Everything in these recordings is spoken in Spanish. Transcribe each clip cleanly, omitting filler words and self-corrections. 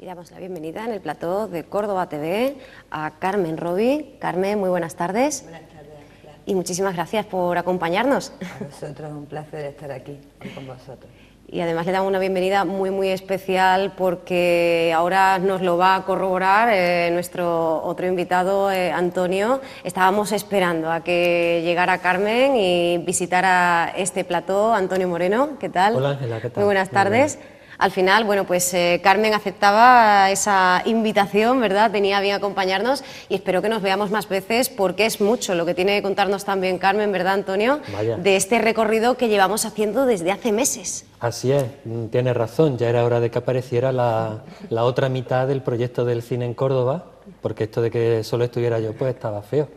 Y damos la bienvenida en el plató de Córdoba TV a Carmen Rovi. Carmen, muy buenas tardes. Buenas tardes, Ángela. Y muchísimas gracias por acompañarnos. A vosotros, un placer estar aquí con vosotros. Y además le damos una bienvenida muy especial porque ahora nos lo va a corroborar nuestro otro invitado, Antonio. Estábamos esperando a que llegara Carmen y visitara este plató. Antonio Moreno, ¿qué tal? Hola Ángela, ¿qué tal? Muy buenas tardes. Al final, bueno, pues Carmen aceptaba esa invitación, ¿verdad? Tenía bien acompañarnos y espero que nos veamos más veces porque es mucho lo que tiene que contarnos también Carmen, ¿verdad, Antonio? Vaya. De este recorrido que llevamos haciendo desde hace meses. Así es, tienes razón, ya era hora de que apareciera la otra mitad del proyecto del cine en Córdoba, porque esto de que solo estuviera yo pues estaba feo,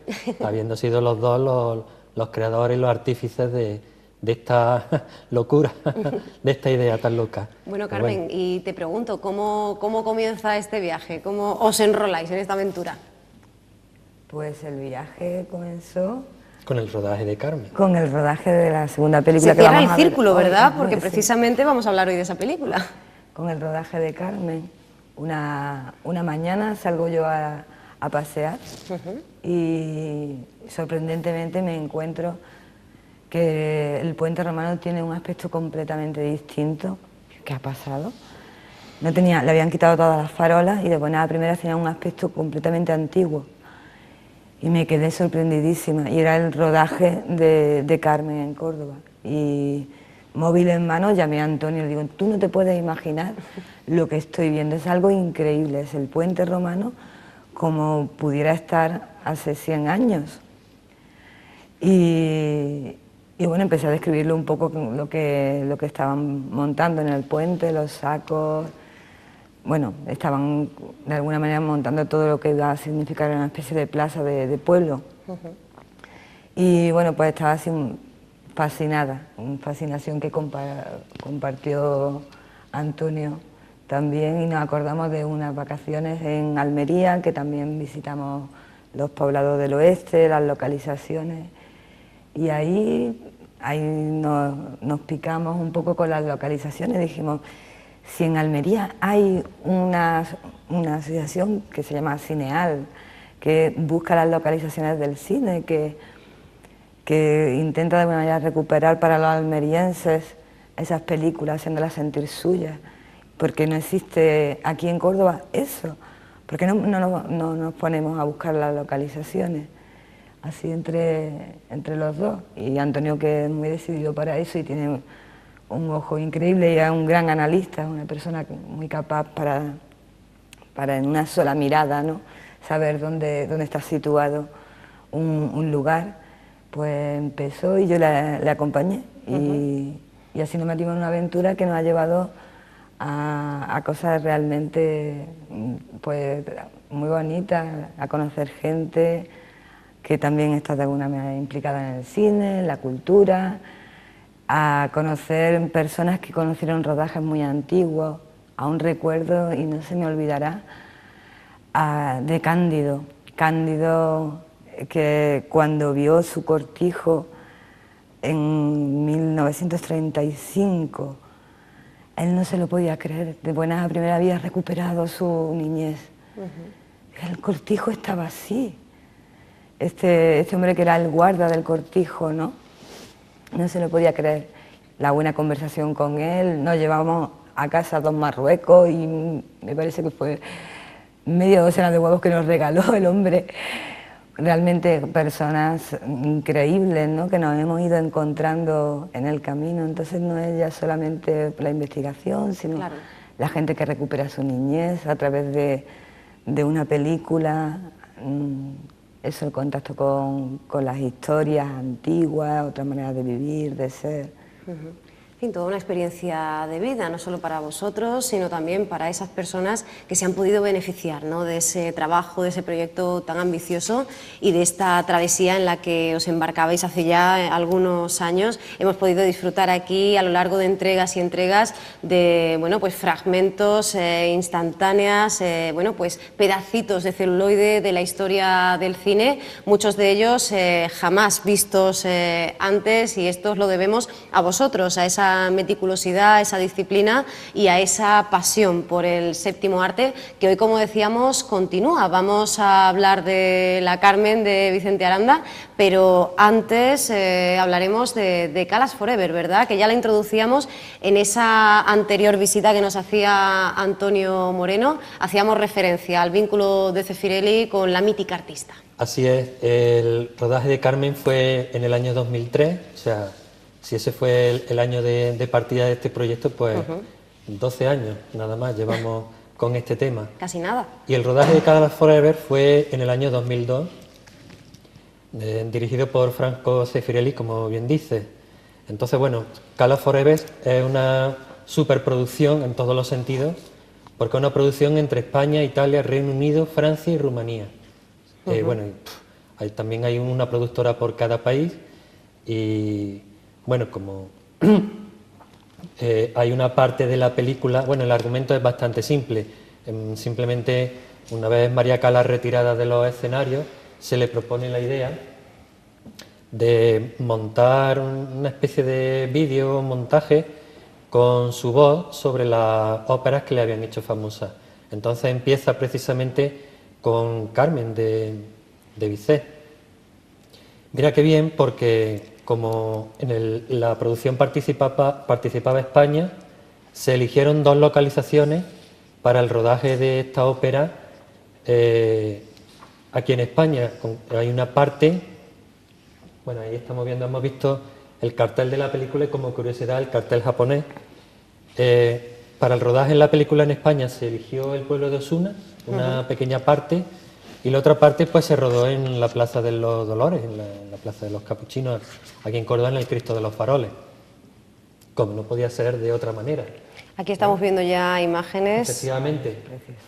habiendo sido los dos los creadores y los artífices de esta locura, de esta idea tan loca. Bueno, Carmen, y te pregunto, ¿cómo comienza este viaje? ¿Cómo os enroláis en esta aventura? Pues el viaje comenzó Con el rodaje de Carmen. con el rodaje de la segunda película Se que cierra vamos el a ver círculo, hoy, ¿verdad? ¿no? Porque Sí. precisamente vamos a hablar hoy de esa película. Con el rodaje de Carmen, una mañana salgo yo a pasear y sorprendentemente me encuentro que el puente romano tiene un aspecto completamente distinto. ¿Qué ha pasado? No tenía, le habían quitado todas las farolas y de buena a primera tenía un aspecto completamente antiguo. Y me quedé sorprendidísima. Y era el rodaje de Carmen en Córdoba. Y móvil en mano llamé a Antonio y le digo, tú no te puedes imaginar lo que estoy viendo. Es algo increíble. Es el puente romano como pudiera estar hace 100 años. Y bueno, empecé a describirle un poco lo que estaban montando en el puente, los sacos. Bueno, estaban de alguna manera montando todo lo que iba a significar una especie de plaza de pueblo. Y bueno, pues estaba así fascinada, una fascinación que compartió Antonio también, y nos acordamos de unas vacaciones en Almería, que también visitamos los poblados del oeste, las localizaciones, y ahí nos picamos un poco con las localizaciones. Dijimos, si en Almería hay una asociación que se llama Cineal, que busca las localizaciones del cine, que intenta de alguna manera recuperar para los almerienses esas películas, haciéndolas sentir suyas, porque no existe aquí en Córdoba eso, porque no nos ponemos a buscar las localizaciones, así entre los dos. Y Antonio, que es muy decidido para eso y tiene un ojo increíble y es un gran analista, es una persona muy capaz para en una sola mirada, ¿no?, saber dónde está situado un lugar. Pues empezó y yo le acompañé y así nos metimos en una aventura que nos ha llevado a cosas realmente pues muy bonitas, a conocer gente que también está de alguna manera implicada en el cine, en la cultura, a conocer personas que conocieron rodajes muy antiguos. Aún recuerdo, y no se me olvidará, de Cándido, que cuando vio su Cortijo en 1935, él no se lo podía creer, de buenas a primeras había recuperado su niñez. El Cortijo estaba así. Este hombre que era el guarda del Cortijo, ¿no? No se lo podía creer. La buena conversación con él, nos llevamos a casa 2 marruecos y me parece que fue media docena de huevos que nos regaló el hombre. Realmente personas increíbles, ¿no?, que nos hemos ido encontrando en el camino. Entonces no es ya solamente la investigación, sino claro, la gente que recupera su niñez a través de una película. Eso, el contacto con las historias antiguas, otras maneras de vivir, de ser. En fin, toda una experiencia de vida, no solo para vosotros, sino también para esas personas que se han podido beneficiar, ¿no?, de ese trabajo, de ese proyecto tan ambicioso y de esta travesía en la que os embarcabais hace ya algunos años. Hemos podido disfrutar aquí a lo largo de entregas y entregas de, bueno, pues fragmentos instantáneas, bueno, pues pedacitos de celuloide de la historia del cine, muchos de ellos jamás vistos antes, y esto os lo debemos a vosotros, a esa esa meticulosidad, esa disciplina y a esa pasión por el séptimo arte, que hoy, como decíamos, continúa. Vamos a hablar de la Carmen de Vicente Aranda, pero antes hablaremos de Calas Forever, ¿verdad?, que ya la introducíamos en esa anterior visita que nos hacía Antonio Moreno. Hacíamos referencia al vínculo de Zeffirelli con la mítica artista. Así es, el rodaje de Carmen fue en el año 2003, o sea, si ese fue el año de partida de este proyecto, pues 12 años nada más llevamos con este tema. Casi nada. Y el rodaje de Calas Forever fue en el año 2002, dirigido por Franco Zeffirelli, como bien dice. Entonces, bueno, Calas Forever es una superproducción en todos los sentidos, porque es una producción entre España, Italia, Reino Unido, Francia y Rumanía. Bueno, también hay una productora por cada país y, bueno, como hay una parte de la película, bueno, el argumento es bastante simple. Simplemente, una vez María Calas retirada de los escenarios, se le propone la idea de montar una especie de vídeo, montaje, con su voz sobre las óperas que le habían hecho famosas. Entonces empieza precisamente con Carmen de Bizet. Mira qué bien, porque como en la producción participaba España, se eligieron 2 localizaciones para el rodaje de esta ópera aquí en España. Hay una parte, bueno, ahí estamos viendo, hemos visto el cartel de la película y, como curiosidad, el cartel japonés. Para el rodaje en la película en España se eligió el pueblo de Osuna, una pequeña parte, y la otra parte pues se rodó en la Plaza de los Dolores, en la Plaza de los Capuchinos, aquí en Córdoba, en el Cristo de los Faroles, como no podía ser de otra manera. Aquí estamos viendo ya imágenes. Efectivamente.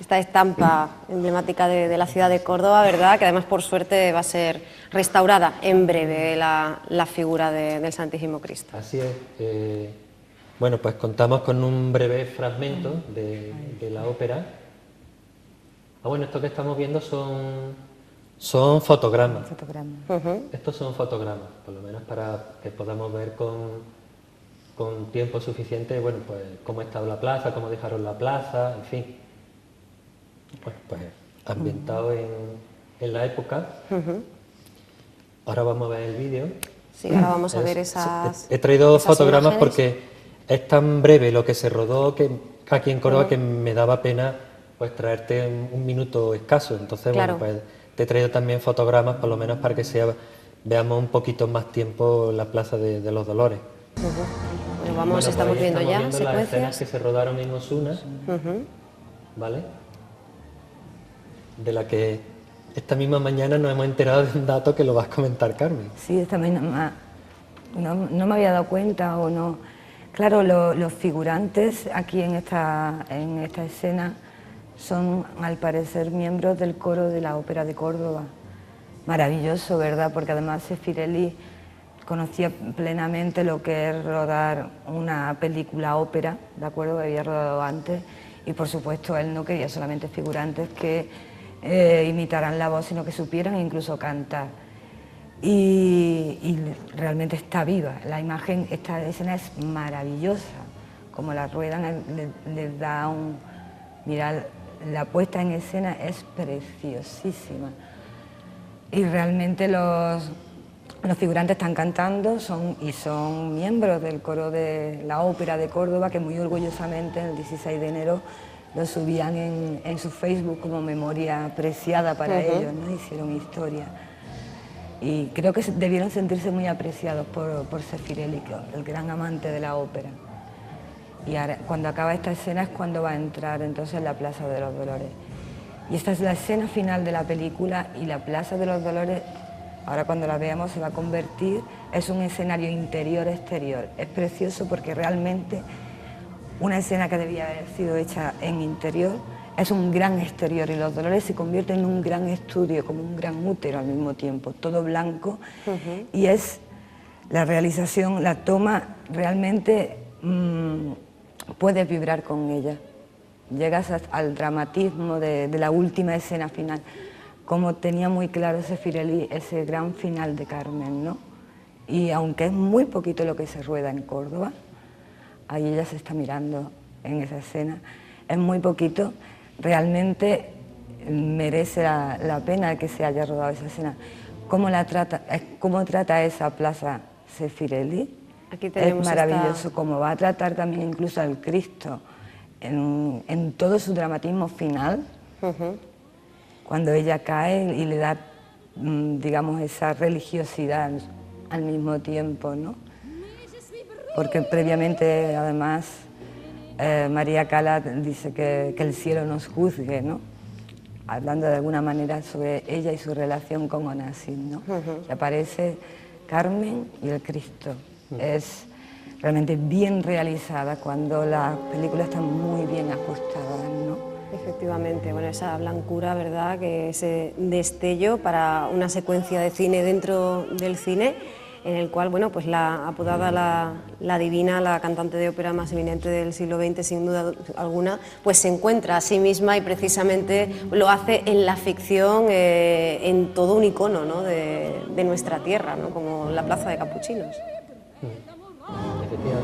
Esta estampa emblemática de la ciudad de Córdoba, ¿verdad?, que además, por suerte, va a ser restaurada en breve la figura del Santísimo Cristo. Así es. Bueno, pues contamos con un breve fragmento de la ópera. Bueno, esto que estamos viendo son fotogramas. Estos son fotogramas, por lo menos para que podamos ver con tiempo suficiente, bueno, pues cómo estaba la plaza, cómo dejaron la plaza, en fin. Pues ambientado en la época. Ahora vamos a ver el vídeo. Sí, ahora vamos a ver esas. He traído esas fotogramas imágenes, porque es tan breve lo que se rodó aquí en Córdoba que me daba pena pues traerte un minuto escaso. Entonces, claro, bueno, pues te he traído también fotogramas, por lo menos para que veamos un poquito más tiempo la Plaza de los Dolores. Bueno, pues estamos viendo ya las escenas secuencias que se rodaron en Osuna, ¿vale? De la que esta misma mañana nos hemos enterado de un dato que lo vas a comentar, Carmen. Sí, esta mañana no me había dado cuenta o no. Claro, los figurantes aquí en esta escena son, al parecer, miembros del coro de la Ópera de Córdoba. Maravilloso, ¿verdad? Porque además Zeffirelli conocía plenamente lo que es rodar una película ópera, ¿de acuerdo? Había rodado antes, y por supuesto él no quería solamente figurantes que imitaran la voz, sino que supieran incluso cantar. Y realmente está viva, la imagen, esta escena es maravillosa, como la ruedan, le da un... Mirad, la puesta en escena es preciosísima. Y realmente los figurantes están cantando son miembros del coro de la Ópera de Córdoba, que muy orgullosamente el 16 de enero lo subían en su Facebook como memoria preciada para ellos, ¿no? Hicieron historia. Y creo que debieron sentirse muy apreciados por Zeffirelli, el gran amante de la ópera. Y ahora, cuando acaba esta escena es cuando va a entrar entonces en la Plaza de los Dolores. Y esta es la escena final de la película, y la Plaza de los Dolores, ahora cuando la veamos, se va a convertir, es un escenario interior-exterior. Es precioso porque realmente una escena que debía haber sido hecha en interior es un gran exterior, y los Dolores se convierten en un gran estudio, como un gran útero al mismo tiempo, todo blanco, y es la realización, la toma, realmente puedes vibrar con ella. Llegas al dramatismo de la última escena final, como tenía muy claro Zeffirelli ese gran final de Carmen, ¿no? Y aunque es muy poquito lo que se rueda en Córdoba, ahí ella se está mirando en esa escena. Es muy poquito, realmente merece la pena que se haya rodado esa escena. ¿Cómo trata esa plaza Zeffirelli? Aquí tenemos es maravilloso, como va a tratar también incluso al Cristo en todo su dramatismo final, cuando ella cae y le da, digamos, esa religiosidad al mismo tiempo, ¿no? Porque previamente, además, María Cala dice que el cielo nos juzgue, ¿no? Hablando de alguna manera sobre ella y su relación con Onassis, ¿no? Y aparece Carmen y el Cristo. Es realmente bien realizada cuando las películas están muy bien ajustadas, ¿no? Efectivamente, bueno, esa blancura, ¿verdad?, que ese destello para una secuencia de cine dentro del cine, en el cual, bueno, pues la apodada la divina, la cantante de ópera más eminente del siglo XX, sin duda alguna, pues se encuentra a sí misma y precisamente lo hace en la ficción, en todo un icono, ¿no?, de nuestra tierra, ¿no?, como la Plaza de Capuchinos.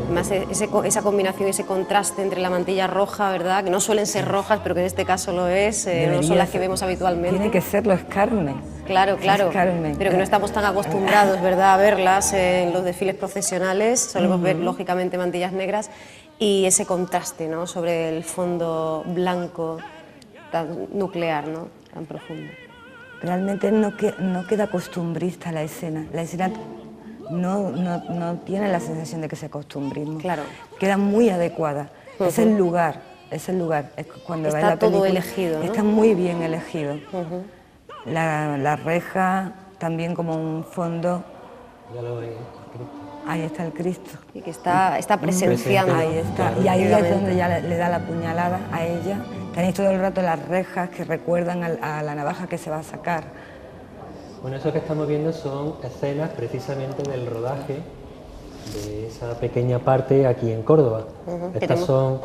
Además, esa combinación, ese contraste entre la mantilla roja, ¿verdad?, que no suelen ser rojas, pero que en este caso lo es, no son las que vemos habitualmente. Tiene que serlo, es Carmen. Claro, claro, es Carmen. Pero que no estamos tan acostumbrados, ¿verdad?, a verlas en los desfiles procesionales. Solemos ver, lógicamente, mantillas negras y ese contraste, ¿no?, sobre el fondo blanco tan nuclear, ¿no?, tan profundo. Realmente no queda costumbrista la escena. La escena no tiene la sensación de que sea costumbrismo. Claro. Queda muy adecuada. Es el lugar. Es cuando está va la película, todo elegido, ¿no? Está muy bien elegido. La reja también como un fondo. Ya lo veis. Ahí está el Cristo. Y que está presenciando. Ahí está. Y ahí es donde ya le da la puñalada a ella. Tenéis todo el rato las rejas que recuerdan a la navaja que se va a sacar. Bueno, eso que estamos viendo son escenas precisamente del rodaje de esa pequeña parte aquí en Córdoba. Estas son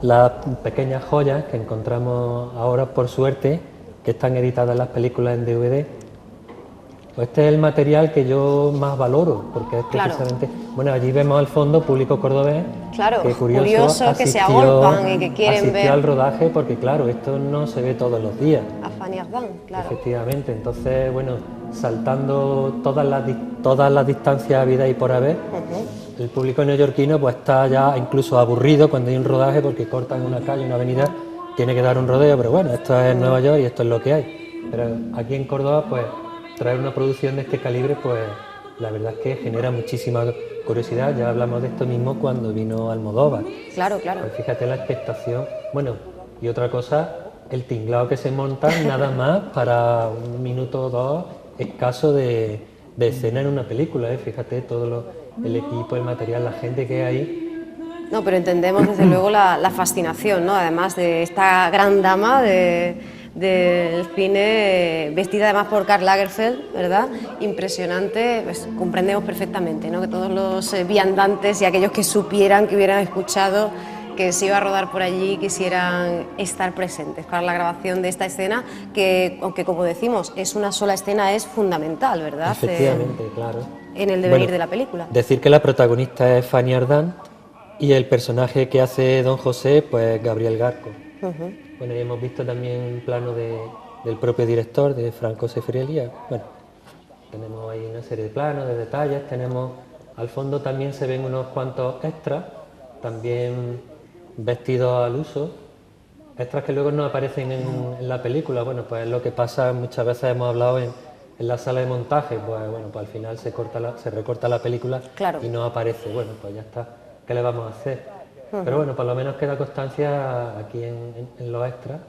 las pequeñas joyas que encontramos ahora, por suerte, que están editadas las películas en DVD. Pues este es el material que yo más valoro, porque es precisamente... Bueno, allí vemos al fondo público cordobés, que curioso que se agolpan y que quieren asistió ver al rodaje, porque claro, esto no se ve todos los días. a Fanny Ardant, claro. Efectivamente, entonces, bueno, saltando todas las distancias habidas y por haber, el público neoyorquino pues está ya incluso aburrido cuando hay un rodaje, porque cortan una calle, una avenida, tiene que dar un rodeo, pero bueno, esto es Nueva York y esto es lo que hay. Pero aquí en Córdoba, pues traer una producción de este calibre, pues la verdad es que genera muchísima curiosidad. Ya hablamos de esto mismo cuando vino Almodóvar. Claro, claro. Pues fíjate la expectación. Bueno, y otra cosa, el tinglado que se monta nada más para un minuto o dos escaso de escena en una película, ¿eh? Fíjate todo el equipo, el material, la gente que hay. No, pero entendemos desde luego la fascinación, ¿no?, además de esta gran dama del cine, vestida además por Karl Lagerfeld, ¿verdad? Impresionante, pues comprendemos perfectamente, ¿no?, que todos los viandantes y aquellos que supieran, que hubieran escuchado que se iba a rodar por allí, quisieran estar presentes para la grabación de esta escena, que, aunque como decimos, es una sola escena, es fundamental, ¿verdad? Efectivamente, claro. En el devenir de la película. Decir que la protagonista es Fanny Ardant y el personaje que hace Don José, pues Gabriel Garco. Bueno, y hemos visto también un plano del propio director, de Franco Zeffirelli. Bueno, tenemos ahí una serie de planos, de detalles, tenemos... Al fondo también se ven unos cuantos extras, también vestidos al uso, extras que luego no aparecen en la película. Bueno, pues lo que pasa, muchas veces hemos hablado en la sala de montaje, pues bueno, pues al final se recorta la película, claro, y no aparece. Bueno, pues ya está, ¿qué le vamos a hacer? Pero bueno, por lo menos queda constancia aquí en los extras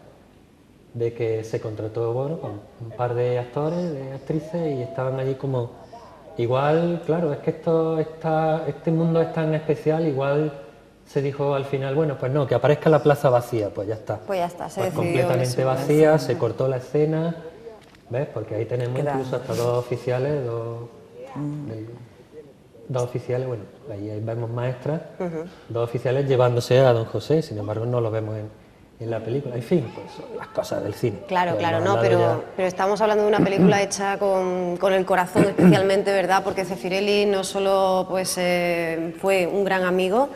de que se contrató, bueno, con un par de actores, de actrices, y estaban allí como... Igual, claro, es que este mundo es tan especial, igual se dijo al final, bueno, pues no, que aparezca la plaza vacía, pues ya está. Pues ya está, se decidió completamente eso, vacía, se cortó la escena, ¿ves? Porque ahí tenemos incluso hasta dos oficiales, dos oficiales, bueno, ahí vemos maestras, dos oficiales llevándose a Don José, sin embargo no lo vemos en la película. En fin, pues son las cosas del cine. Claro, claro, no, pero estamos hablando de una película hecha con el corazón especialmente, ¿verdad? Porque Zeffirelli no solo pues, fue un gran amigo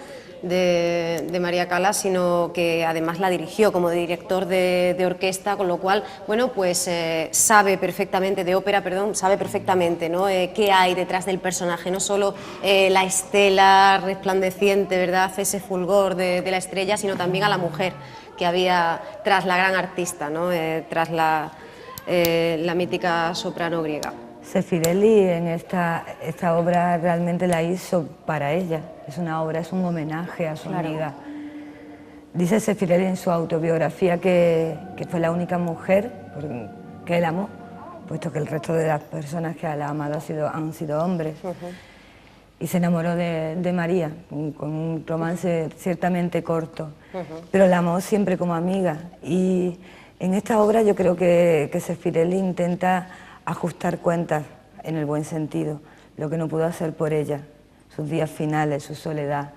de María Callas, sino que además la dirigió como director de orquesta, con lo cual, bueno, pues sabe perfectamente, de ópera, perdón, sabe perfectamente, ¿no? Qué hay detrás del personaje, no solo la estela resplandeciente, ¿verdad?, ese fulgor de la estrella, sino también a la mujer que había tras la gran artista, ¿no? Tras la mítica soprano griega. Zeffirelli en esta obra realmente la hizo para ella, es una obra, es un homenaje a su amiga. Dice Zeffirelli en su autobiografía que fue la única mujer que él amó, puesto que el resto de las personas que él ha amado han sido hombres. Y se enamoró de María, con un romance ciertamente corto, pero la amó siempre como amiga. Y en esta obra yo creo que Zeffirelli intenta ajustar cuentas, en el buen sentido, lo que no pudo hacer por ella, sus días finales, su soledad.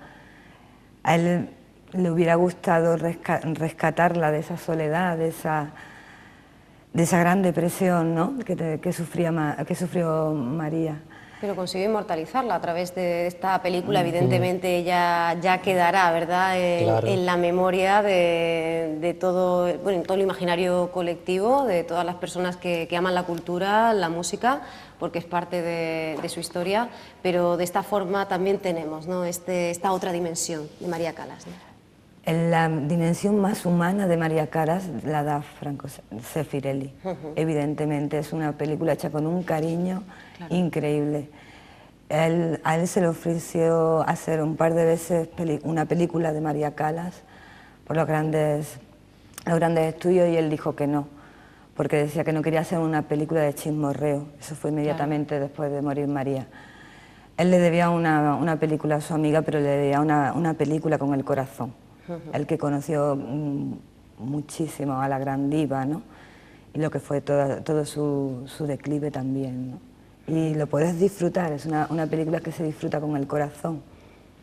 A él le hubiera gustado rescatarla de esa soledad, de esa gran depresión, ¿no?, que sufrió María. Pero consiguió inmortalizarla a través de esta película. Evidentemente ella ya quedará, ¿verdad?, Claro, en la memoria de todo, bueno, en todo el imaginario colectivo, de todas las personas que aman la cultura, la música, porque es parte de su historia, pero de esta forma también tenemos, ¿no?, esta otra dimensión de María Callas, ¿no? La dimensión más humana de María Callas la da Franco Zeffirelli. Evidentemente es una película hecha con un cariño increíble. A él se le ofreció hacer un par de veces una película de María Callas por los grandes estudios y él dijo que no, porque decía que no quería hacer una película de chismorreo. Eso fue inmediatamente después de morir María. Él le debía una película a su amiga, pero le debía una película con el corazón. El que conoció muchísimo a la gran diva, ¿no?, y lo que fue todo su declive también, ¿no? Y lo puedes disfrutar, es una película que se disfruta con el corazón.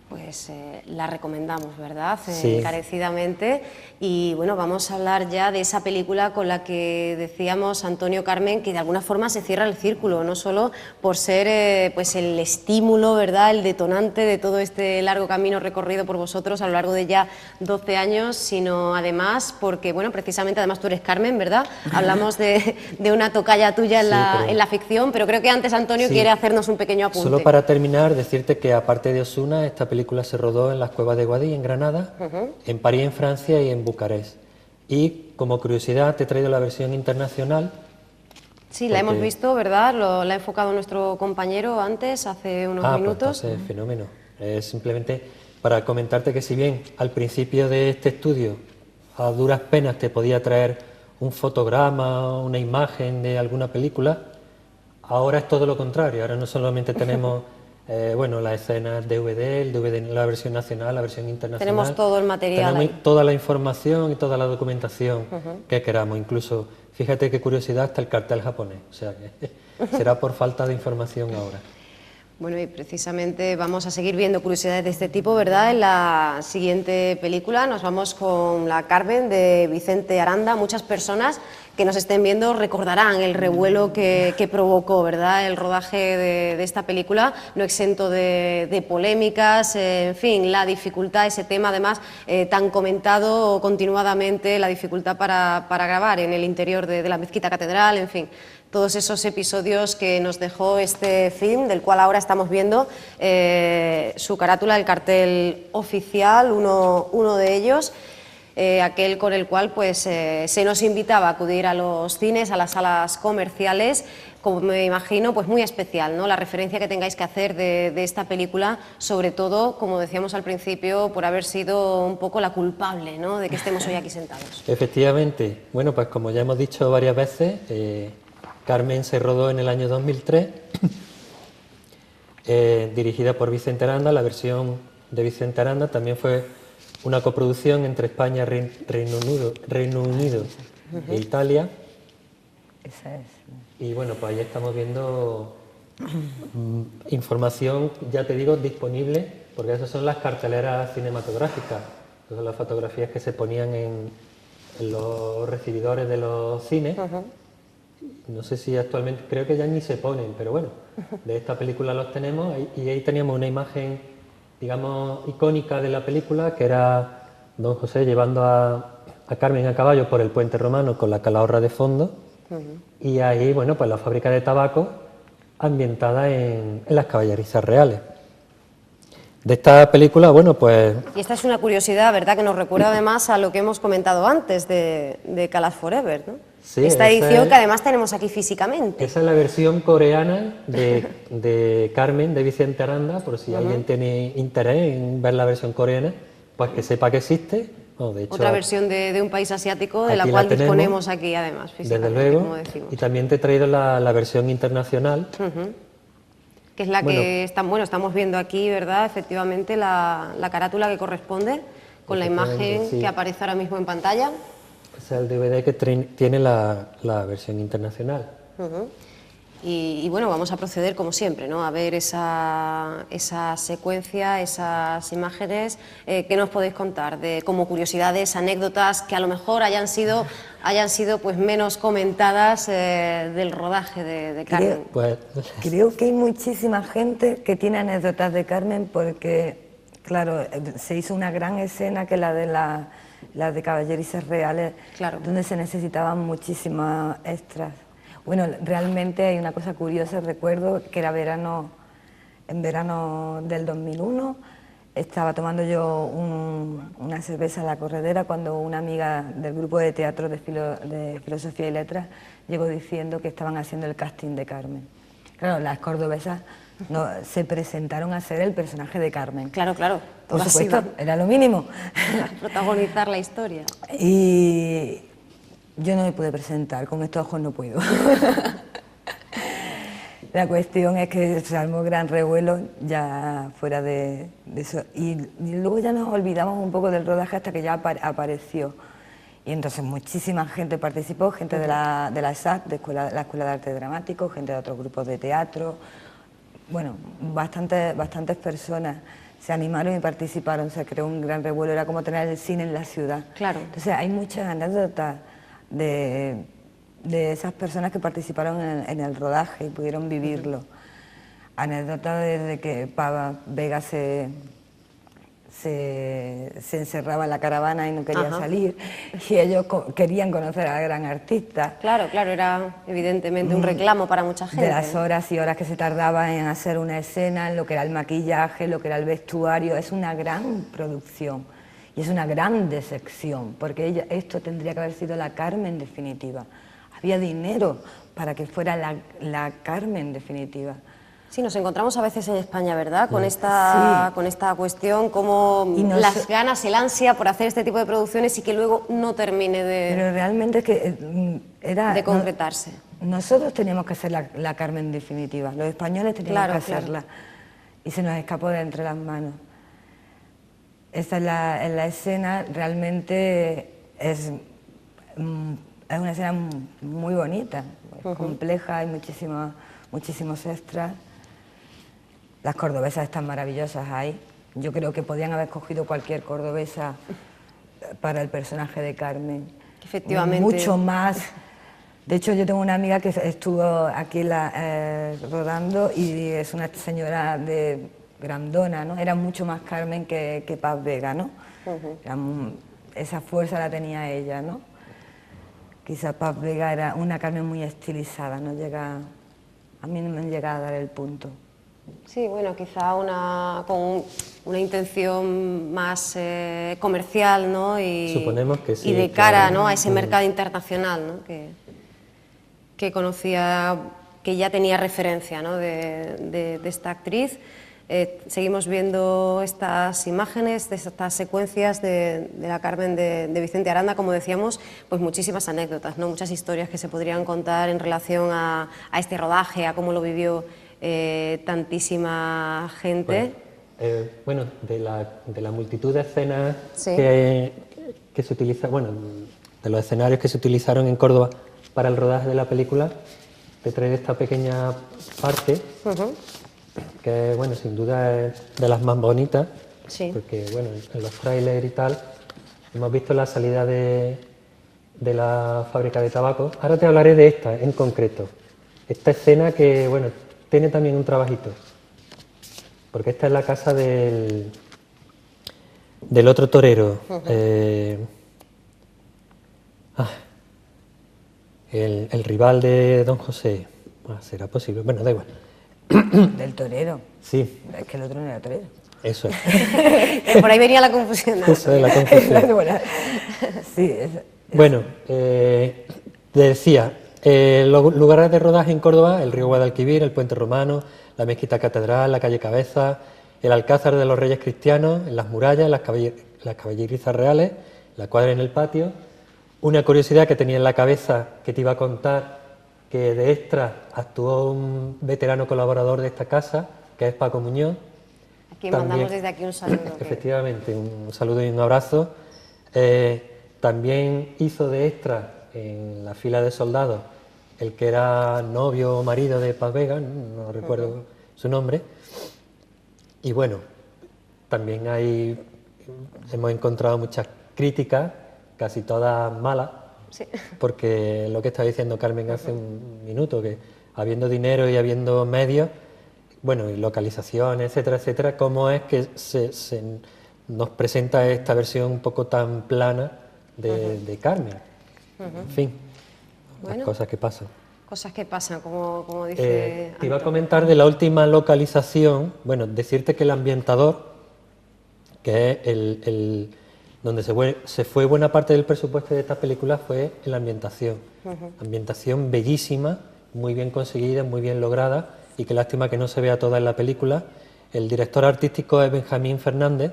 Pues la recomendamos, ¿verdad?, Sí. encarecidamente. Y bueno, vamos a hablar ya de esa película con la que decíamos, Antonio, Carmen, que de alguna forma se cierra el círculo, no solo por ser pues el estímulo, ¿verdad?, el detonante de todo este largo camino recorrido por vosotros a lo largo de ya 12 años, sino además porque, bueno, precisamente, además tú eres Carmen, ¿verdad? Hablamos de una tocaya tuya en la ficción, pero creo que antes Antonio quiere hacernos un pequeño apunte. Solo para terminar, decirte que aparte de Osuna, esta película se rodó en las Cuevas de Guadix, en Granada, en París, en Francia, y en Bucarest. Y como curiosidad te he traído la versión internacional. Sí, la hemos visto, ¿verdad? La ha enfocado nuestro compañero antes, hace unos minutos. Pues entonces, fenómeno. Simplemente para comentarte que si bien al principio de este estudio a duras penas te podía traer un fotograma, una imagen de alguna película, ahora es todo lo contrario. Ahora no solamente tenemos bueno, las escenas DVD, el DVD, la versión nacional, la versión internacional. Tenemos todo el material. Tenemos toda la información y toda la documentación que queramos. Incluso, fíjate qué curiosidad, hasta el cartel japonés. O sea que será por falta de información ahora. Bueno, y precisamente vamos a seguir viendo curiosidades de este tipo, ¿verdad? En la siguiente película nos vamos con La Carmen, de Vicente Aranda. Muchas personas que nos estén viendo recordarán el revuelo que provocó, ¿verdad?, el rodaje de esta película, no exento de polémicas, en fin, la dificultad, ese tema además tan comentado continuadamente, la dificultad para grabar en el interior de la mezquita catedral, en fin, todos esos episodios que nos dejó este film, del cual ahora estamos viendo su carátula, el cartel oficial, uno de ellos. Aquel con el cual pues, se nos invitaba a acudir a los cines, a las salas comerciales, como me imagino, pues muy especial, ¿no?, la referencia que tengáis que hacer de esta película, sobre todo, como decíamos al principio, por haber sido un poco la culpable, ¿no?, de que estemos hoy aquí sentados. Efectivamente. Bueno, pues como ya hemos dicho varias veces, Carmen se rodó en el año 2003, dirigida por Vicente Aranda. La versión de Vicente Aranda también fue una coproducción entre España, Reino Unido e Italia. Esa es. Y bueno, pues ahí estamos viendo información, ya te digo, disponible, porque esas son las carteleras cinematográficas, esas son las fotografías que se ponían en los recibidores de los cines. No sé si actualmente, creo que ya ni se ponen, pero bueno, de esta película los tenemos, y ahí teníamos una imagen digamos, icónica de la película, que era don José llevando a Carmen a caballo por el puente romano con la calahorra de fondo, y ahí, bueno, pues la fábrica de tabaco ambientada en las caballerizas reales. De esta película, bueno, pues... Y esta es una curiosidad, ¿verdad?, que nos recuerda además a lo que hemos comentado antes de Calas Forever, ¿no? Sí, esta edición que además tenemos aquí físicamente. Esa es la versión coreana de Carmen, de Vicente Aranda, por si alguien tiene interés en ver la versión coreana, pues que sepa que existe. Bueno, de hecho, otra versión de un país asiático de la aquí cual tenemos, disponemos aquí además, físicamente, desde luego, como decimos. y también te he traído la versión internacional. Que es la que estamos viendo aquí, ¿verdad? Efectivamente, la carátula que corresponde con la imagen que aparece ahora mismo en pantalla. Es el DVD que tiene la versión internacional. Y bueno, vamos a proceder como siempre, ¿no?, a ver esa secuencia, esas imágenes. ¿Qué nos podéis contar como curiosidades, anécdotas que a lo mejor hayan sido pues menos comentadas del rodaje de Carmen? Creo que hay muchísima gente que tiene anécdotas de Carmen porque, claro, se hizo una gran escena que es la de Caballerizas Reales, claro, donde se necesitaban muchísimas extras. Bueno, realmente hay una cosa curiosa, recuerdo que era en verano del 2001, estaba tomando yo una cerveza en la corredera cuando una amiga del grupo de teatro de Filosofía y Letras llegó diciendo que estaban haciendo el casting de Carmen. Claro, las cordobesas se presentaron a ser el personaje de Carmen. Claro, claro. Por supuesto, era lo mínimo. Protagonizar la historia. Y yo no me pude presentar, con estos ojos no puedo. La cuestión es que se armó gran revuelo ya fuera de eso. Y luego ya nos olvidamos un poco del rodaje hasta que ya apareció. Y entonces muchísima gente participó, gente de la SAT, la Escuela de Arte Dramático, gente de otros grupos de teatro. Bueno, bastantes personas se animaron y participaron, se creó un gran revuelo, era como tener el cine en la ciudad. Claro. Entonces hay muchas anécdotas de esas personas que participaron en el rodaje y pudieron vivirlo. Anécdotas desde que Pava Vega se encerraba en la caravana y no quería salir, y ellos querían conocer a la gran artista. Claro, claro, era evidentemente un reclamo para mucha gente. De las horas y horas que se tardaba en hacer una escena, en lo que era el maquillaje, lo que era el vestuario. Es una gran producción y es una gran decepción, porque esto tendría que haber sido la Carmen definitiva. Había dinero para que fuera la Carmen definitiva. Sí, nos encontramos a veces en España, ¿verdad?, con esta cuestión, como las ganas, el ansia por hacer este tipo de producciones y que luego no termine Pero realmente es que de concretarse. Nosotros teníamos que hacer la Carmen definitiva, los españoles teníamos que hacerla, y se nos escapó de entre las manos. Esta es la escena, realmente es una escena muy bonita, compleja, hay muchísimos extras. Las cordobesas están maravillosas ahí. Yo creo que podían haber cogido cualquier cordobesa para el personaje de Carmen. Efectivamente. Mucho más. De hecho, yo tengo una amiga que estuvo aquí rodando y es una señora de grandona, ¿no? Era mucho más Carmen que Paz Vega, ¿no? Esa fuerza la tenía ella, ¿no? Quizá Paz Vega era una Carmen muy estilizada, a mí no me llega a dar el punto. Sí, bueno, quizá con una intención más comercial, ¿no? Suponemos que sí, y de cara, ¿no?, a ese mercado internacional, ¿no?, que conocía, que ya tenía referencia, ¿no?, de esta actriz. Seguimos viendo estas imágenes, estas secuencias de la Carmen de Vicente Aranda, como decíamos, pues muchísimas anécdotas, ¿no?, muchas historias que se podrían contar en relación a este rodaje, a cómo lo vivió tantísima gente. Bueno, de la multitud de escenas que se utiliza, bueno, de los escenarios que se utilizaron en Córdoba para el rodaje de la película, te trae esta pequeña parte que, bueno, sin duda es de las más bonitas, porque, bueno, en los trailers y tal hemos visto la salida de la fábrica de tabaco. Ahora te hablaré de esta en concreto, esta escena que, bueno, tiene también un trabajito, porque esta es la casa del otro torero. El rival de don José. ¿Será posible? Bueno, da igual. Del torero. Sí. Es que el otro no era torero. Eso es. Por ahí venía la confusión. Eso es la confusión. Sí, Bueno, decía, los lugares de rodaje en Córdoba: el río Guadalquivir, el Puente Romano, la Mezquita Catedral, la calle Cabeza, el Alcázar de los Reyes Cristianos, en las murallas, las caballerizas reales, la cuadra en el patio. Una curiosidad que tenía en la cabeza que te iba a contar, que de extra actuó un veterano colaborador de esta casa, que es Paco Muñoz. Aquí mandamos desde aquí un saludo. Efectivamente, un saludo y un abrazo. También hizo de extra en la fila de soldados el que era novio o marido de Paz Vega, no recuerdo su nombre. Y bueno, también hemos encontrado muchas críticas, casi todas malas, sí, porque lo que estaba diciendo Carmen hace un minuto, que habiendo dinero y habiendo medios, bueno, y localizaciones, etcétera, etcétera, cómo es que se nos presenta esta versión un poco tan plana de Carmen. En fin, las cosas que pasan. Cosas que pasan, como dice... Te iba a comentar de la última localización. Bueno, decirte que el ambientador, que es donde se fue buena parte del presupuesto de esta película, fue en la ambientación. Ambientación bellísima, muy bien conseguida, muy bien lograda, y qué lástima que no se vea toda en la película. El director artístico es Benjamín Fernández,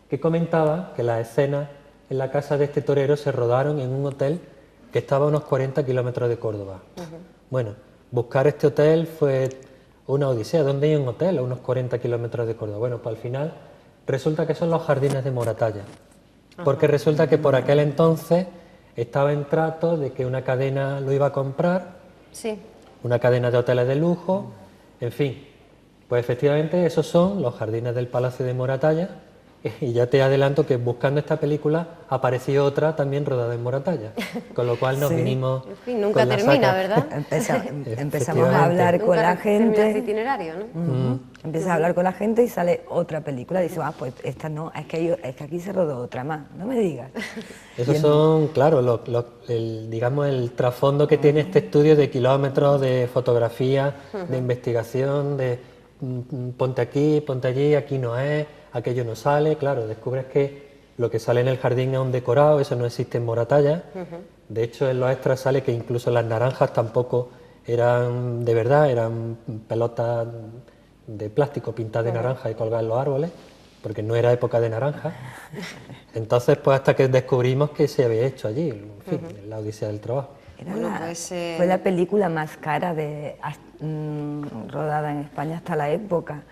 que comentaba que las escenas en la casa de este torero se rodaron en un hotel que estaba a unos 40 kilómetros de Córdoba. Bueno, buscar este hotel fue una odisea. ¿Dónde hay un hotel a unos 40 kilómetros de Córdoba? Bueno, pues al final resulta que son los Jardines de Moratalla, porque resulta que por aquel entonces estaba en trato de que una cadena lo iba a comprar, sí, una cadena de hoteles de lujo, en fin. Pues efectivamente esos son los Jardines del Palacio de Moratalla. Y ya te adelanto que buscando esta película apareció otra también rodada en Moratalla, con lo cual nos vinimos... En fin, nunca termina, ¿verdad? Empezamos a hablar con la gente. Ese itinerario, ¿no? Empiezas a hablar con la gente y sale otra película. Dices, pues esta no, es que aquí se rodó otra más, no me digas. Esos son, claro, digamos, el trasfondo que tiene este estudio de kilómetros de fotografía, de investigación, de ponte aquí, ponte allí, aquí no es, aquello no sale. Claro, descubres que lo que sale en el jardín es un decorado, eso no existe en Moratalla. De hecho, en los extras sale que incluso las naranjas tampoco eran de verdad, eran pelotas de plástico pintadas de naranja y colgadas en los árboles, porque no era época de naranja. Entonces, pues hasta que descubrimos que se había hecho allí, en fin, la odisea del trabajo. Fue la película más cara rodada en España hasta la época.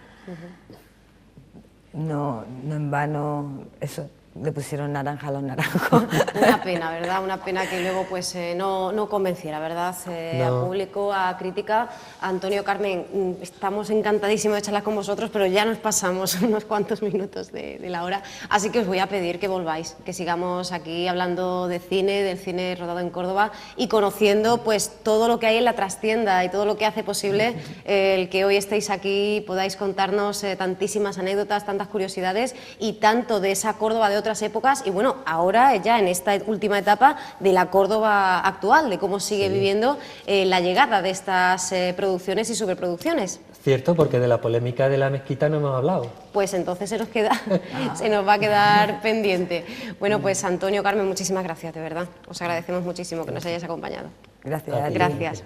No en vano eso, le pusieron naranja a los naranjos. Una pena, ¿verdad? Una pena que luego pues no convenciera, ¿verdad? A público, a crítica. Antonio, Carmen, estamos encantadísimos de charlar con vosotros, pero ya nos pasamos unos cuantos minutos de la hora, así que os voy a pedir que volváis, que sigamos aquí hablando de cine, del cine rodado en Córdoba y conociendo pues todo lo que hay en la trastienda y todo lo que hace posible el que hoy estéis aquí, podáis contarnos tantísimas anécdotas, tantas curiosidades y tanto de esa Córdoba de otras épocas y bueno, ahora ya en esta última etapa de la Córdoba actual, de cómo sigue viviendo la llegada de estas producciones y superproducciones. Cierto, porque de la polémica de la mezquita no hemos hablado. Pues entonces se nos va a quedar pendiente. Bueno, pues Antonio, Carmen, muchísimas gracias, de verdad. Os agradecemos muchísimo que nos hayáis acompañado. Gracias. Gracias.